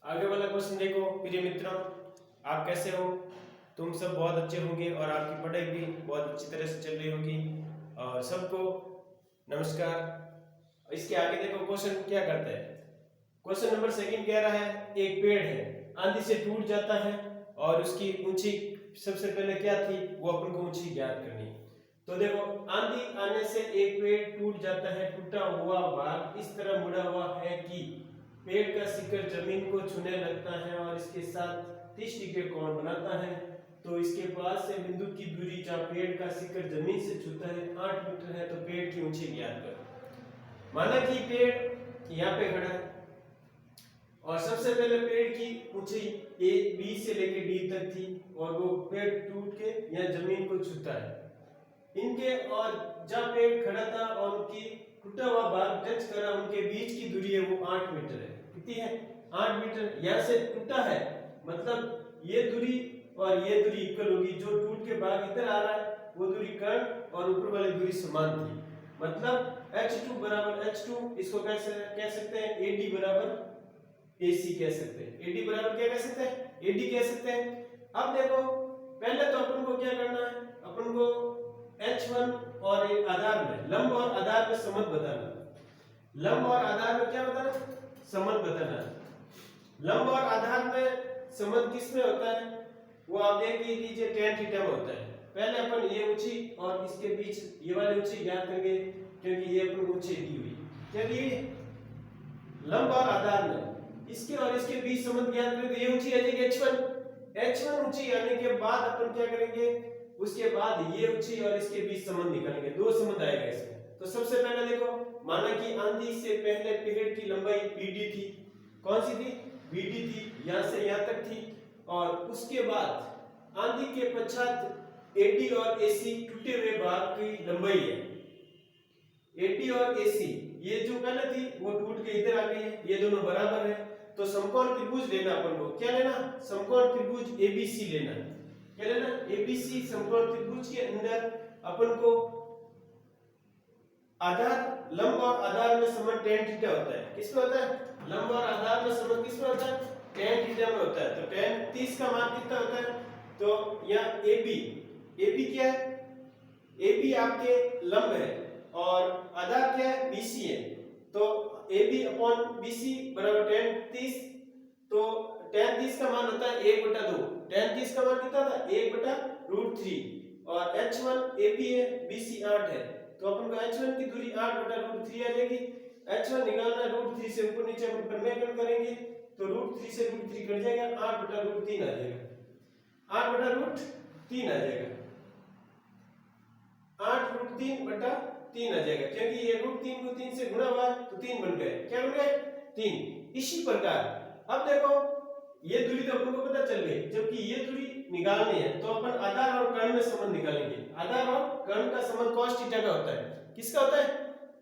आगे वाला क्वेश्चन देखो प्रिय मित्रों, आप कैसे हो? तुम सब बहुत अच्छे होंगे और आपकी पढ़ाई भी बहुत अच्छी तरह से चल रही होगी। और सबको नमस्कार। इसके आगे देखो क्वेश्चन क्या करता है। क्वेश्चन नंबर सेकंड कह रहा है एक पेड़ है, आंधी से टूट जाता है और उसकी ऊंची सबसे पहले क्या थी वो अपन को ऊंची ज्ञात करनी है। तो देखो, आंधी आने से एक पेड़ टूट जाता है, टूटा हुआ भाग इस तरह मुड़ा हुआ है कि पेड़ का शिखर जमीन को छूने लगता है और इसके साथ 30 डिग्री कोण बनाता है। तो इसके पास से बिंदु की दूरी जहाँ पेड़ का शिखर जमीन से छूता है 8 मीटर है। तो पेड़ की ऊंचाई ज्ञात करो। माना कि पेड़ यहाँ पे खड़ा है और सबसे पहले पेड़ की ऊंचाई ए बी से लेके डी तक थी और वो पेड़ टूट के यहाँ जमीन को छूता है इनके, और जहाँ पेड़ खड़ा था और उनकी टूटा हुआ भाग टच करा उनके बीच की दूरी है वो 8 मीटर है। कितनी है? 8 मीटर। यहाँ से टूटा है मतलब ये दूरी और ये दूरी इक्वल होगी। जो टूट के भाग इधर आ रहा है वो दूरी कर्ण और ऊपर वाली दूरी समान थी। मतलब H2 बराबर H2, इसको कैसे कह सकते हैं? AD बराबर AC कह सकते हैं। AD बराबर क्या कह सकते हैं? AD कह सकते हैं। अब देखो, पहले तो अपन को क्या करना है, अपन को H1 और आधार में, लंब और आधार में समत बताना। लंब और आधार में क्या बताना? समत बताना। लंब और आधार में समत किस में होता है वो आप देख लीजिए, tan थीटा में होता है। पहले अपन ये ऊंची और इसके बीच ये वाली ऊंची ज्ञात करेंगे क्योंकि ये अपन ऊंची दी हुई क्या दी हुई लंब और आधार में, इसके और इसके बीच समत ज्ञात करेंगे तो ये ऊंची आ जाएगी H1 ऊंची आने के बाद अपन क्या करेंगे, उसके बाद ये ऊंची और इसके बीच संबंध निकालेंगे। दो संबंध आएगा इसमें। तो सबसे पहले देखो, माना कि आंधी से पहले पेड़ की लंबाई BD थी। कौन सी थी? BD थी, यहां से यहां तक थी। और उसके बाद आंधी के पश्चात AD और AC टूटे हुए भाग की लंबाई है। AD और AC ये जो पहले थी वो टूट के इधर आ गई है, ये दोनों बराबर है। तो समकोण त्रिभुज लेना अपन को। क्या लेना? समकोण त्रिभुज ABC लेना। क्या लेना? ABC समकोण त्रिभुज के अंदर अपन को आधार, लंब और आधार में समत tan थीटा होता है। किसमें होता है? लंब और आधार में समत किसमें होता है? tan थीटा में होता है। तो tan 30 का मान कितना होता है? तो यहाँ AB क्या है? AB आपके लंब है और आधार क्या है? BC है। तो AB अपॉन BC बराबर tan 30। तो tan 30 का मान होता है 1/2। tan 30 का मान कितना था? 1/√3। और H1 AB है, BC 8 है। तो अपन को H1 की दूरी 8/√3 आ जाएगी। H1 निकालना है, √3 से ऊपर नीचे अपन परिमेय करेंगे तो √3 से √3 कट जाएगा, 8/√3 आ जाएगा। 8/√3 आ जाएगा। 8√3/3 आ जाएगा क्योंकि ये √3 को 3 से गुणा हुआ है तो 3 बन गए। क्या बन गए? 3। इसी प्रकार अब देखो, ये दूरी तो अपन को पता चल गई, जबकि ये दूरी निकालनी है तो अपन आधार और कर्ण में संबंध निकालेंगे। आधार और कर्ण का संबंध cos थीटा का होता है। किसका होता है?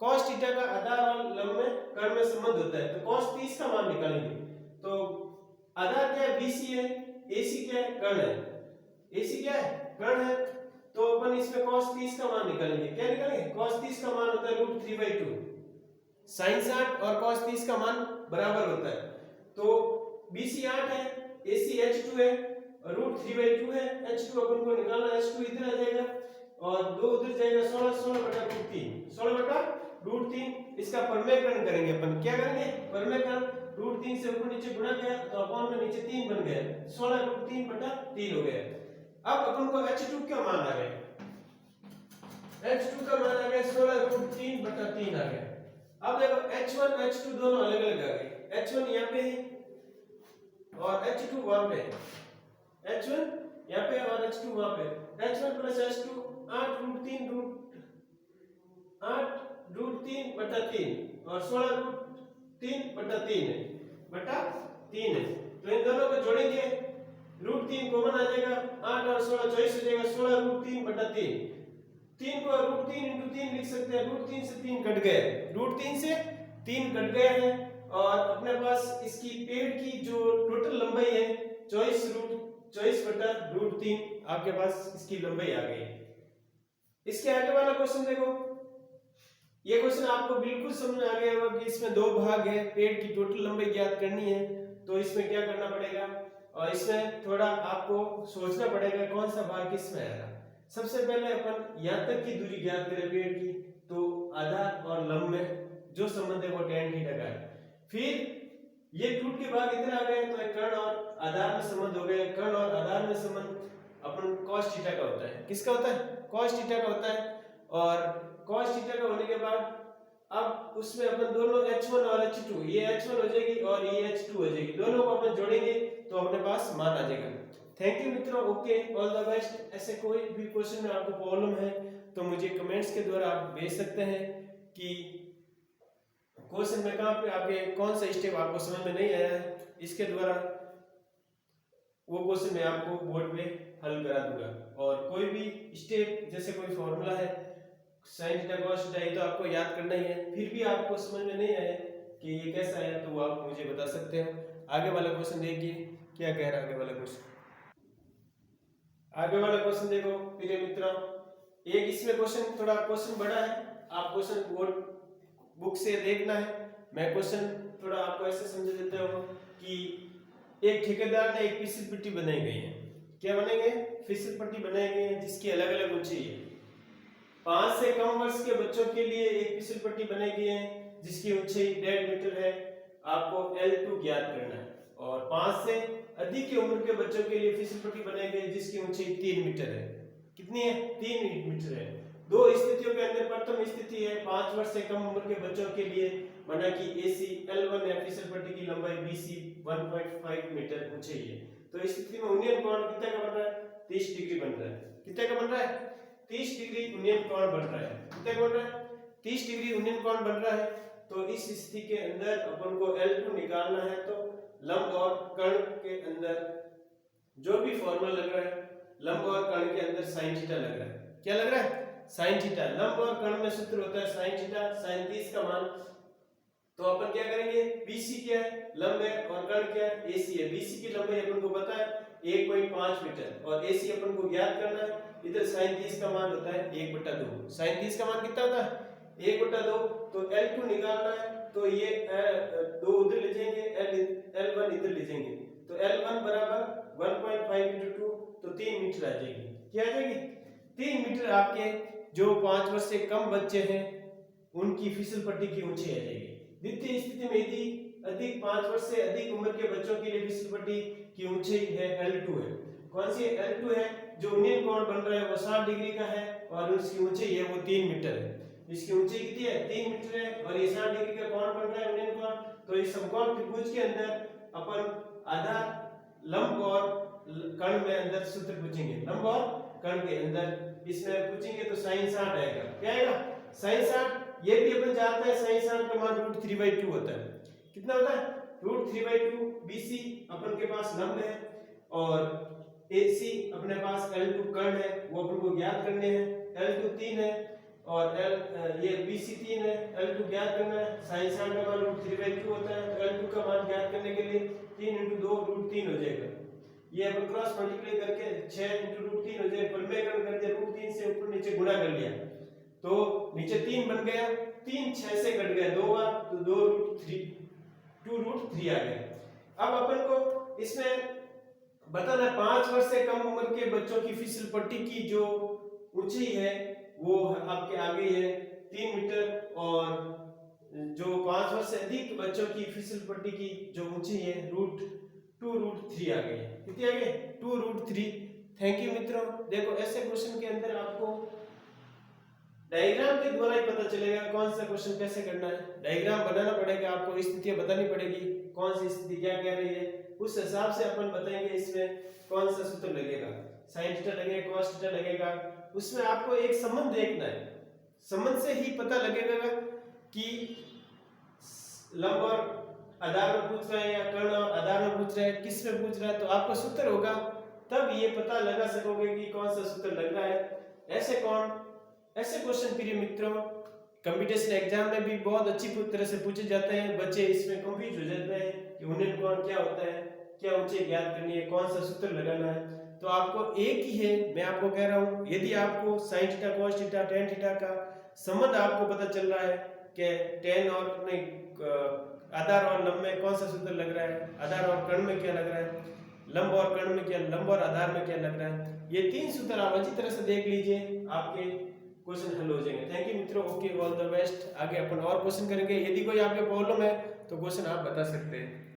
cos थीटा का आधार और लंब में कर्ण में संबंध होता है। तो cos 30 का मान निकालेंगे। तो आधार क्या है? BC है, AC क्या है? कर्ण है। AC क्या है? कर्ण है। तो अपन इसमें cos 30 का मान निकालेंगे। क्या निकालेंगे? cos 30 का मान होता है √3/2। sin 60 और cos 30 का मान बराबर होता है। तो BC 8 है, AC H2 है और √3/2 है। H2 अपन को निकालना है, H2 इधर आ जाएगा और 2 उधर जाएगा, 16/√3। 16/√3 इसका परिमेयकरण करेंगे अपन। क्या करेंगे? परिमेयकरण। √3 से ऊपर नीचे गुणा किया तो अपॉन में नीचे 3 बन गया, 16√3/3 हो गया। अब अपन को H2 का मान आ गया, H2 का मान आ गया 16√3/3 आ गया। अब देखो, H1 H2 दोनों अलग अलग आ गए। H1 यहाँ पे है और H2 वहां पे है। H1 यहाँ पे और H2 वहां पे। H1 प्लस H2 8√3 और 16√3/3 है बटा 3 है। तो इन दोनों को जोड़ेंगे, √3 कॉमन आ जाएगा, 8 और 16 24 हो जाएगा, 16√3/3। 3 को √3 × 3 लिख सकते हैं। √3 से 3 कट गए, √3 से 3 कट गए हैं और अपने पास इसकी पेड़ की जो टोटल लंबाई है 24/√3 आपके पास इसकी लंबाई आ गई। इसके आगे वाला क्वेश्चन देखो, ये क्वेश्चन आपको बिल्कुल समझ में आ गया होगा कि इसमें दो भाग है, पेड़ की टोटल लंबाई ज्ञात करनी है। तो इसमें क्या करना पड़ेगा, और इसमें थोड़ा आपको सोचना पड़ेगा कौन सा भाग किस में आएगा। सबसे पहले अपन यहाँ तक की दूरी ज्ञात करें पेड़ की, तो आधार और लंब में जो संबंध है वो tan थीटा का है। फिर ये टूट के भाग इधर आ गए तो एक कर्ण और आधार में संबंध हो गए। कर्ण और आधार में संबंध अपन cos थीटा का होता है। किसका होता है? cos थीटा का होता है। और cos थीटा का होने के बाद अब उसमें अपन दोनों h1 और h2, ये h1 हो जाएगी और ये h2 हो जाएगी, दोनों को अपन जोड़ेंगे तो अपने पास मान आ जाएगा। थैंक यू मित्रों, ओके, ऑल द बेस्ट। ऐसे कोई भी क्वेश्चन में आपको प्रॉब्लम है तो मुझे कमेंट्स के द्वारा आप भेज सकते हैं कि क्वेश्चन में कहाँ पे आपके कौन सा स्टेप आपको समझ में नहीं आया है, इसके द्वारा वो क्वेश्चन मैं आपको बोर्ड पे हल करा दूंगा। और कोई भी स्टेप जैसे कोई फॉर्मूला है sin थीटा cos थीटा ये तो आपको याद करना ही है, फिर भी आपको समझ में नहीं आया कि ये कैसा है तो वो आप मुझे बता सकते हो। आगे वाला क्वेश्चन देखिए क्या कह रहा है। आगे वाला क्वेश्चन देखो प्रिय मित्रों, एक इसमें क्वेश्चन थोड़ा क्वेश्चन बड़ा है, आप क्वेश्चन बोर्ड बुक से देखना है। मैं क्वेश्चन थोड़ा आपको ऐसे समझा देता हूँ कि एक ठेकेदार ने एक फिसल पट्टी बनाई गई है। क्या बनाई गई? फिसल पट्टी बनाई गई है जिसकी अलग अलग ऊंचाई है। 5 से कम वर्ष के बच्चों के लिए एक फिसल पट्टी बनाई गई है जिसकी ऊंचाई 1.5 मीटर है। आपको L2 ज्ञात करना है। और 5 से अधिक की उम्र के बच्चों के लिए फिसल पट्टी बनाई गई जिसकी ऊंचाई 3 मीटर है। कितनी है? 3 मीटर है। दो स्थितियों के अंदर प्रथम स्थिति है 5 वर्ष से कम उम्र के बच्चों के लिए माना कि AC L1 है, फिसल पट्टी की लंबाई BC 1.5 मीटर ऊंचाई है। तो इस स्थिति में उन्नयन कोण कितने का बन रहा है? 30 डिग्री बन रहा है। कितने का बन रहा है? 30 डिग्री उन्नयन कोण बन रहा है। कितने का बन रहा है? 30 डिग्री उन्नयन कोण बन रहा है। तो इस स्थिति के अंदर अपन को L2 निकालना है, तो लंब और कर्ण के अंदर जो भी फॉर्मूला लग रहा है, लंब और कर्ण के अंदर sin थीटा लग रहा है। क्या लग रहा है? sin theta. लंब और कर्ण में सूत्र होता है sin थीटा, sin 30 का मान। तो अपन क्या करेंगे? BC क्या है? लंब है, और कर्ण क्या है? AC है। BC की लंबाई अपन को पता है 1.5 मीटर और AC अपन को ज्ञात करना है। इधर sin 30 का मान होता है 1/2। sin 30 का मान कितना होता है? 1/2। तो L2 निकालना है, तो ये 2 उधर ले जाएंगे, L1 इधर ले जाएंगे, तो L1 बराबर 1.5 × 2, तो 3 मीटर आ जाएगी। क्या आ जाएगी? 3 मीटर आपके जो 5 वर्ष से कम बच्चे हैं उनकी फिसल पट्टी की ऊंचाई आ जाएगी। द्वितीय स्थिति में यदि अधिक 5 वर्ष से अधिक उम्र के बच्चों के लिए फिसल पट्टी की ऊंचाई है L2 है। कौन सी L2 है? जो उन्नयन कोण बन रहा है वो 60 डिग्री का है और उसकी ऊंचाई है वो 3 मीटर है। इसकी ऊंचाई कितनी है? 3 मीटर है और ये 60 डिग्री का कोण बन रहा है उन्नयन कोण। तो इस समकोण त्रिभुज के अंदर अपन आधार, लंब और कर्ण में अंदर सूत्र पूछेंगे। लंब और कर्ण के अंदर इसमें पूछेंगे तो sin 60 आएगा। क्या आएगा? sin 60। ये भी अपन जानते हैं sin 60 का मान √3/2 होता है। कितना होता है? √3/2। BC अपन के पास लंब है और AC अपने पास L2 कर्ण है, वो अपन को ज्ञात करने हैं। L2 3 है और ये BC 3 है, L2 ज्ञात करना है। sin 60 का मान √3/2 होता है, तो L2 का मान ज्ञात करने के लिए 3 × 2 √3 हो जाएगा। ये अपन क्रॉस मल्टीप्लाई करके 6 × √3 हो जाएगा। परिमेयकरण करके √3 से ऊपर नीचे गुणा कर लिया तो नीचे 3 बन गया। 3 6 से कट गया 2 बार, तो 2√3 आ गया। अब अपन को इसमें बताना 5 वर्ष से कम उम्र के बच्चों की फिसल पट्टी की जो ऊंचाई है वो आपके आगे है 3 मीटर, और जो 5 वर्ष से अधिक बच्चों की फिसल पट्टी की जो ऊंचाई है √2√3 आ गई। कितनी आ गई? 2√3। थैंक यू मित्रों। देखो ऐसे क्वेश्चन के अंदर आपको डायग्राम के द्वारा ही पता चलेगा कौन सा क्वेश्चन कैसे करना है। डायग्राम बनाना पड़ेगा, आपको स्थितियां बतानी पड़ेगी, कौन सी स्थिति क्या कह रही है, उस हिसाब से अपन बताएंगे इसमें कौन सा सूत्र लगेगा। sin थीटा लगेगा, cos थीटा लगेगा। उसमें आपको एक संबंध देखना है, संबंध से ही पता लगेगा कि लंब और आधार में पूछ रहा है या कर्ण और आधार में पूछ रहा है, किस में पूछ रहा है, तो आपको सूत्र होगा तब ये पता लगा सकोगे कि कौन सा सूत्र लग रहा है। ऐसे क्वेश्चन प्रिय मित्रों कंपटीशन एग्जाम में भी बहुत अच्छी तरह से पूछे जाते हैं। बच्चे इसमें कंफ्यूज हो जाते हैं कि उन्नयन कोण क्या होता है, क्या ऊंचाई ज्ञात करनी है, कौन सा सूत्र लगाना है। तो आपको एक ही है, मैं आपको कह रहा हूं, यदि आपको sin theta cos theta tan theta का संबंध आपको पता चल रहा है कि tan और नहीं आधार और लंब में कौन सा सूत्र लग रहा है, आधार और कर्ण में क्या लग रहा है, लंब और कर्ण में क्या, लंब और आधार में क्या लग रहा है। ये 3 सूत्र आप अच्छी तरह से देख लीजिए, आपके क्वेश्चन हल हो जाएंगे। थैंक यू मित्रों, ओके, ऑल द बेस्ट। आगे अपन और क्वेश्चन करेंगे। यदि कोई आपके प्रॉब्लम है तो क्वेश्चन आप बता सकते हैं।